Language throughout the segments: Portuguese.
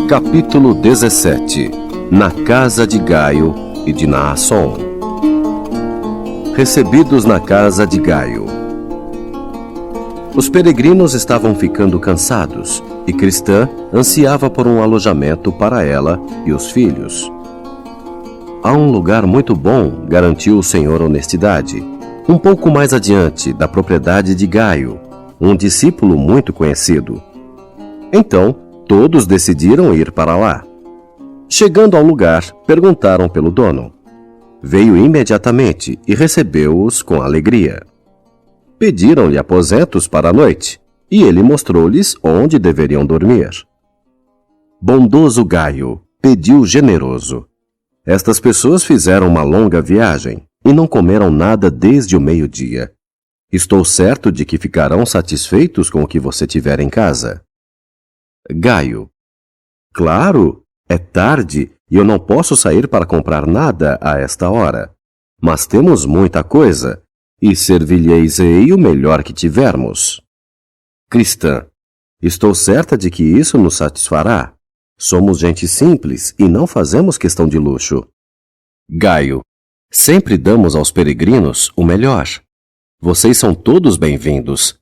Capítulo 17. Na casa de Gaio e de Naasson. Recebidos na casa de Gaio. Os peregrinos estavam ficando cansados e Cristã ansiava por um alojamento para ela e os filhos. Há um lugar muito bom, garantiu o senhor Honestidade, um pouco mais adiante da propriedade de Gaio, um discípulo muito conhecido. Então, todos decidiram ir para lá. Chegando ao lugar, perguntaram pelo dono. Veio imediatamente e recebeu-os com alegria. Pediram-lhe aposentos para a noite, e ele mostrou-lhes onde deveriam dormir. Bondoso Gaio, pediu generoso. Estas pessoas fizeram uma longa viagem e não comeram nada desde o meio-dia. Estou certo de que ficarão satisfeitos com o que você tiver em casa. Gaio. Claro, é tarde e eu não posso sair para comprar nada a esta hora. Mas temos muita coisa e servir-lhes-ei o melhor que tivermos. Cristã. Estou certa de que isso nos satisfará. Somos gente simples e não fazemos questão de luxo. Gaio. Sempre damos aos peregrinos o melhor. Vocês são todos bem-vindos.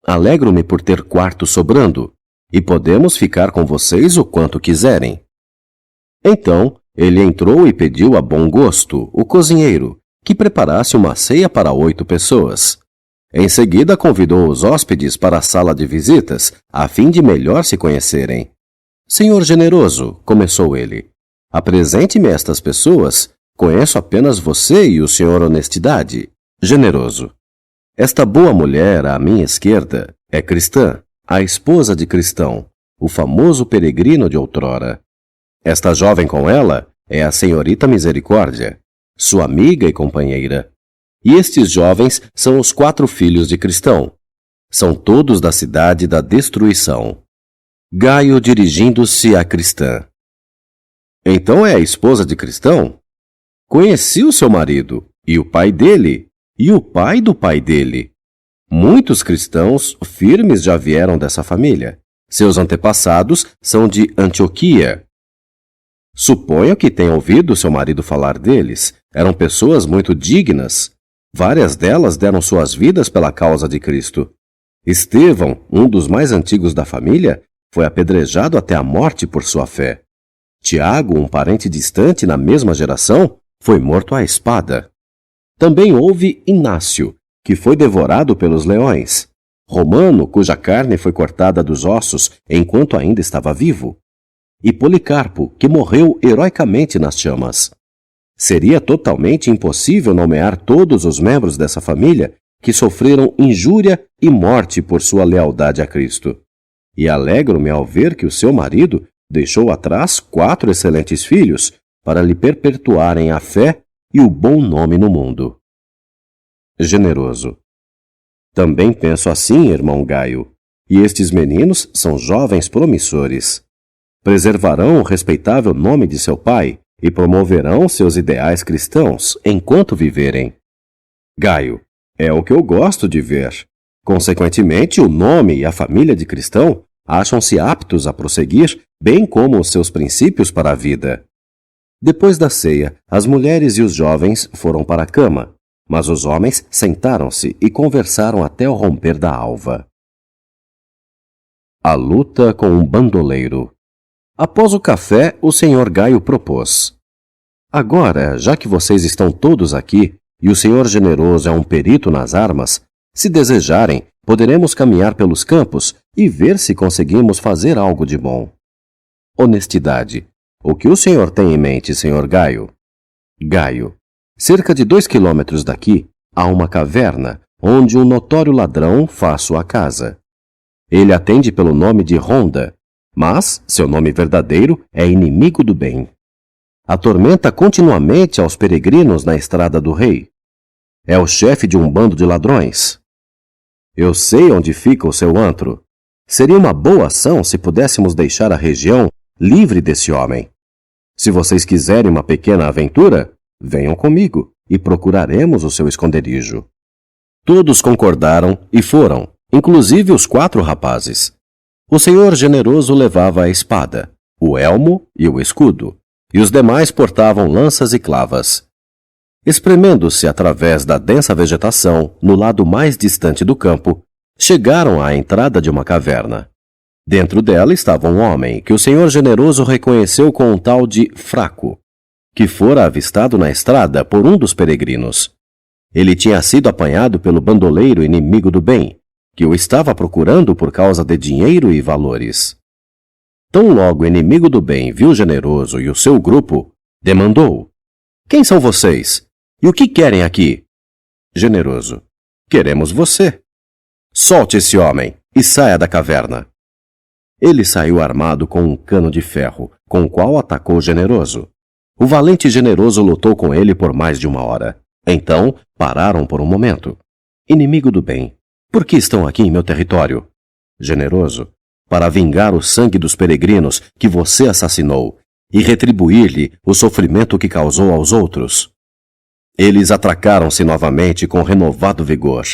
Alegro-me por ter quarto sobrando. E podemos ficar com vocês o quanto quiserem. Então, ele entrou e pediu a Bom Gosto, o cozinheiro, que preparasse uma ceia para 8 pessoas. Em seguida, convidou os hóspedes para a sala de visitas, a fim de melhor se conhecerem. Senhor generoso, começou ele, apresente-me estas pessoas. Conheço apenas você e o senhor Honestidade. Generoso. Esta boa mulher à minha esquerda é Cristã, a esposa de Cristão, o famoso peregrino de outrora. Esta jovem com ela é a senhorita Misericórdia, sua amiga e companheira. E estes jovens são os 4 filhos de Cristão. São todos da cidade da destruição. Gaio dirigindo-se a Cristã. Então é a esposa de Cristão? Conheci o seu marido, e o pai dele, e o pai do pai dele. Muitos cristãos firmes já vieram dessa família. Seus antepassados são de Antioquia. Suponho que tenha ouvido seu marido falar deles. Eram pessoas muito dignas. Várias delas deram suas vidas pela causa de Cristo. Estevão, um dos mais antigos da família, foi apedrejado até a morte por sua fé. Tiago, um parente distante na mesma geração, foi morto à espada. Também houve Inácio, que foi devorado pelos leões. Romano, cuja carne foi cortada dos ossos enquanto ainda estava vivo. E Policarpo, que morreu heroicamente nas chamas. Seria totalmente impossível nomear todos os membros dessa família que sofreram injúria e morte por sua lealdade a Cristo. E alegro-me ao ver que o seu marido deixou atrás 4 excelentes filhos para lhe perpetuarem a fé e o bom nome no mundo. Generoso. Também penso assim, irmão Gaio, e estes meninos são jovens promissores. Preservarão o respeitável nome de seu pai e promoverão seus ideais cristãos enquanto viverem. Gaio, é o que eu gosto de ver. Consequentemente, o nome e a família de Cristão acham-se aptos a prosseguir, bem como os seus princípios para a vida. Depois da ceia, as mulheres e os jovens foram para a cama, mas os homens sentaram-se e conversaram até o romper da alva. A luta com um bandoleiro. Após o café, o senhor Gaio propôs: agora, já que vocês estão todos aqui, e o senhor generoso é um perito nas armas, se desejarem, poderemos caminhar pelos campos e ver se conseguimos fazer algo de bom. Honestidade. O que o senhor tem em mente, senhor Gaio? Gaio. Cerca de 2 quilômetros daqui, há uma caverna, onde um notório ladrão faz sua casa. Ele atende pelo nome de Ronda, mas seu nome verdadeiro é inimigo do bem. Atormenta continuamente aos peregrinos na estrada do rei. É o chefe de um bando de ladrões. Eu sei onde fica o seu antro. Seria uma boa ação se pudéssemos deixar a região livre desse homem. Se vocês quiserem uma pequena aventura, venham comigo e procuraremos o seu esconderijo. Todos concordaram e foram, inclusive os 4 rapazes. O senhor generoso levava a espada, o elmo e o escudo, e os demais portavam lanças e clavas. Espremendo-se através da densa vegetação, no lado mais distante do campo, chegaram à entrada de uma caverna. Dentro dela estava um homem que o senhor generoso reconheceu com um tal de Fraco, que fora avistado na estrada por um dos peregrinos. Ele tinha sido apanhado pelo bandoleiro inimigo do bem, que o estava procurando por causa de dinheiro e valores. Tão logo o inimigo do bem viu o generoso e o seu grupo, demandou: "Quem são vocês? E o que querem aqui?" Generoso: "Queremos você." "Solte esse homem e saia da caverna." Ele saiu armado com um cano de ferro, com o qual atacou o generoso. O valente generoso lutou com ele por mais de 1 hora. Então, pararam por um momento. "Inimigo do bem, por que estão aqui em meu território?" Generoso: "Para vingar o sangue dos peregrinos que você assassinou e retribuir-lhe o sofrimento que causou aos outros." Eles atracaram-se novamente com renovado vigor.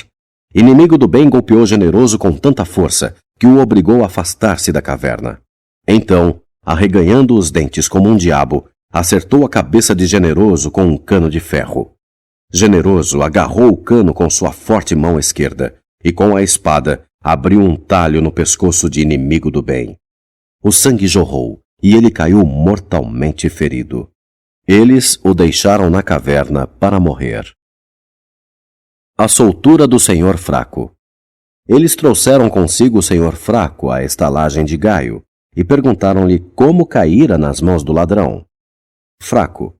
Inimigo do bem golpeou Generoso com tanta força que o obrigou a afastar-se da caverna. Então, arreganhando os dentes como um diabo, acertou a cabeça de Generoso com um cano de ferro. Generoso agarrou o cano com sua forte mão esquerda e, com a espada, abriu um talho no pescoço de Inimigo do bem. O sangue jorrou e ele caiu mortalmente ferido. Eles o deixaram na caverna para morrer. A soltura do Senhor Fraco. Eles trouxeram consigo o Senhor Fraco à estalagem de Gaio e perguntaram-lhe como caíra nas mãos do ladrão. Fraco: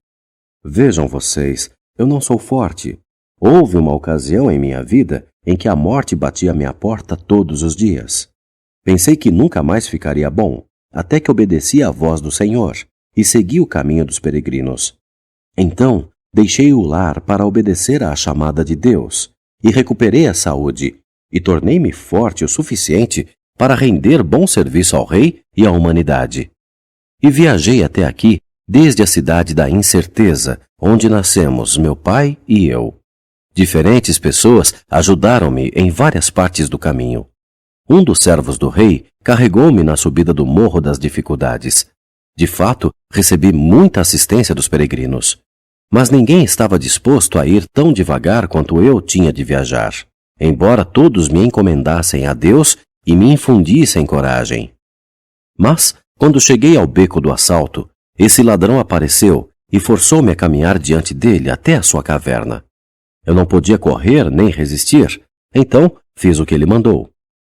"Vejam vocês, eu não sou forte. Houve uma ocasião em minha vida em que a morte batia à minha porta todos os dias. Pensei que nunca mais ficaria bom, até que obedeci à voz do Senhor e segui o caminho dos peregrinos. Então, deixei o lar para obedecer à chamada de Deus e recuperei a saúde e tornei-me forte o suficiente para render bom serviço ao rei e à humanidade. E viajei até aqui desde a cidade da incerteza, onde nascemos meu pai e eu. Diferentes pessoas ajudaram-me em várias partes do caminho. Um dos servos do rei carregou-me na subida do Morro das Dificuldades. De fato, recebi muita assistência dos peregrinos. Mas ninguém estava disposto a ir tão devagar quanto eu tinha de viajar, embora todos me encomendassem a Deus e me infundissem coragem. Mas, quando cheguei ao beco do assalto, esse ladrão apareceu e forçou-me a caminhar diante dele até a sua caverna. Eu não podia correr nem resistir, então fiz o que ele mandou.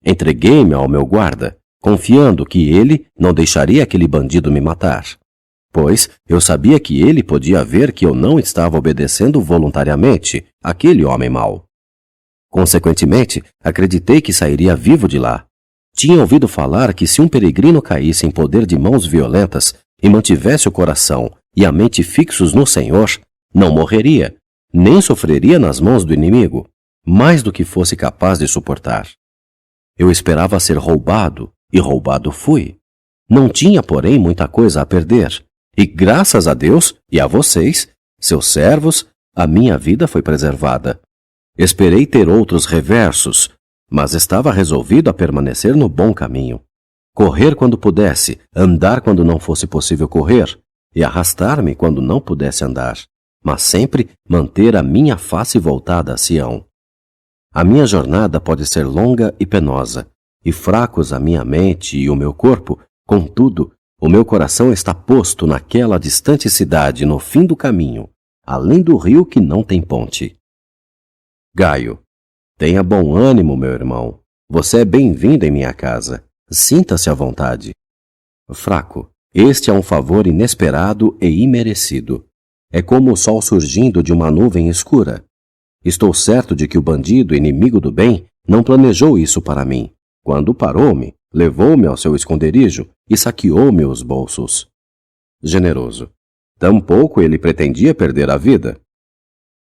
Entreguei-me ao meu guarda, confiando que ele não deixaria aquele bandido me matar, pois eu sabia que ele podia ver que eu não estava obedecendo voluntariamente àquele homem mau. Consequentemente, acreditei que sairia vivo de lá. Tinha ouvido falar que se um peregrino caísse em poder de mãos violentas e mantivesse o coração e a mente fixos no Senhor, não morreria, nem sofreria nas mãos do inimigo, mais do que fosse capaz de suportar. Eu esperava ser roubado, e roubado fui. Não tinha, porém, muita coisa a perder, e graças a Deus e a vocês, seus servos, a minha vida foi preservada. Esperei ter outros reversos, mas estava resolvido a permanecer no bom caminho. Correr quando pudesse, andar quando não fosse possível correr, e arrastar-me quando não pudesse andar, mas sempre manter a minha face voltada a Sião. A minha jornada pode ser longa e penosa, e fracos a minha mente e o meu corpo, contudo, o meu coração está posto naquela distante cidade no fim do caminho, além do rio que não tem ponte. Gaio: tenha bom ânimo, meu irmão. Você é bem-vindo em minha casa. Sinta-se à vontade. Fraco: este é um favor inesperado e imerecido. É como o sol surgindo de uma nuvem escura. Estou certo de que o bandido inimigo do bem não planejou isso para mim. Quando parou-me, levou-me ao seu esconderijo e saqueou-me os bolsos. Generoso: tampouco ele pretendia perder a vida.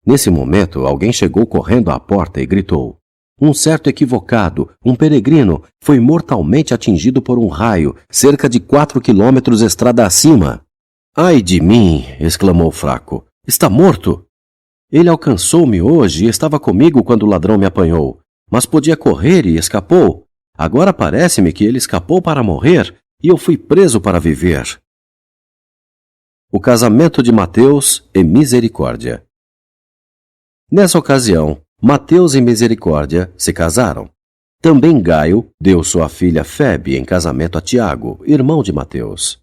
Nesse momento, alguém chegou correndo à porta e gritou: um certo equivocado, um peregrino, foi mortalmente atingido por um raio, cerca de 4 quilômetros estrada acima. Ai de mim! Exclamou Fraco. Está morto? Ele alcançou-me hoje e estava comigo quando o ladrão me apanhou, mas podia correr e escapou. Agora parece-me que ele escapou para morrer e eu fui preso para viver. O casamento de Mateus e Misericórdia. Nessa ocasião, Mateus e Misericórdia se casaram. Também Gaio deu sua filha Febe em casamento a Tiago, irmão de Mateus.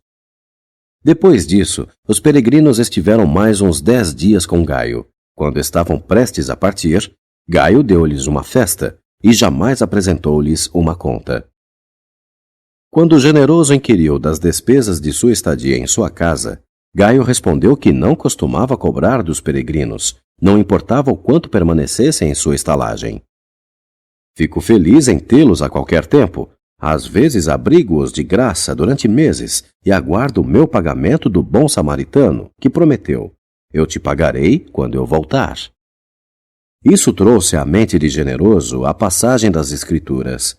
Depois disso, os peregrinos estiveram mais uns 10 dias com Gaio. Quando estavam prestes a partir, Gaio deu-lhes uma festa e jamais apresentou-lhes uma conta. Quando o generoso inquiriu das despesas de sua estadia em sua casa, Gaio respondeu que não costumava cobrar dos peregrinos, não importava o quanto permanecessem em sua estalagem. Fico feliz em tê-los a qualquer tempo. Às vezes abrigo-os de graça durante meses e aguardo o meu pagamento do bom samaritano, que prometeu: eu te pagarei quando eu voltar. Isso trouxe à mente de generoso a passagem das Escrituras: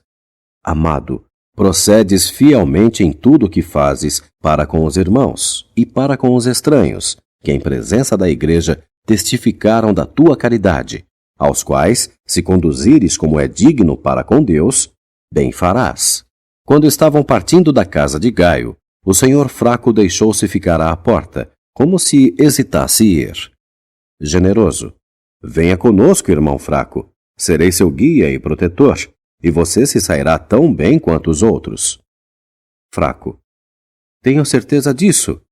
Amado, procedes fielmente em tudo o que fazes para com os irmãos e para com os estranhos, que em presença da igreja testificaram da tua caridade, aos quais, se conduzires como é digno para com Deus, bem farás. Quando estavam partindo da casa de Gaio, o senhor fraco deixou-se ficar à porta, como se hesitasse ir. Generoso: venha conosco, irmão fraco. Serei seu guia e protetor, e você se sairá tão bem quanto os outros. Fraco: tenho certeza disso,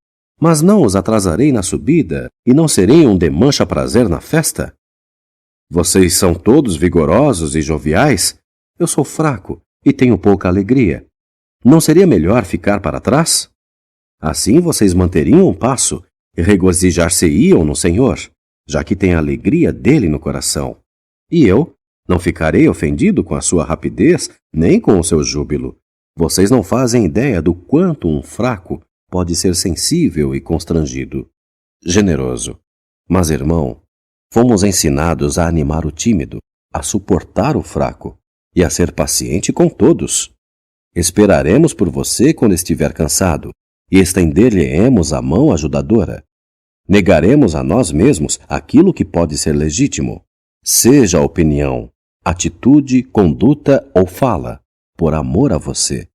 mas não os atrasarei na subida e não serei um demancha prazer na festa? Vocês são todos vigorosos e joviais? Eu sou fraco e tenho pouca alegria. Não seria melhor ficar para trás? Assim vocês manteriam um passo e regozijar-se-iam no Senhor, já que têm a alegria dele no coração. E eu não ficarei ofendido com a sua rapidez, nem com o seu júbilo. Vocês não fazem ideia do quanto um fraco pode ser sensível e constrangido. Generoso: mas, irmão, fomos ensinados a animar o tímido, a suportar o fraco e a ser paciente com todos. Esperaremos por você quando estiver cansado e estender-lhe-emos a mão ajudadora. Negaremos a nós mesmos aquilo que pode ser legítimo, seja a opinião, atitude, conduta ou fala, por amor a você.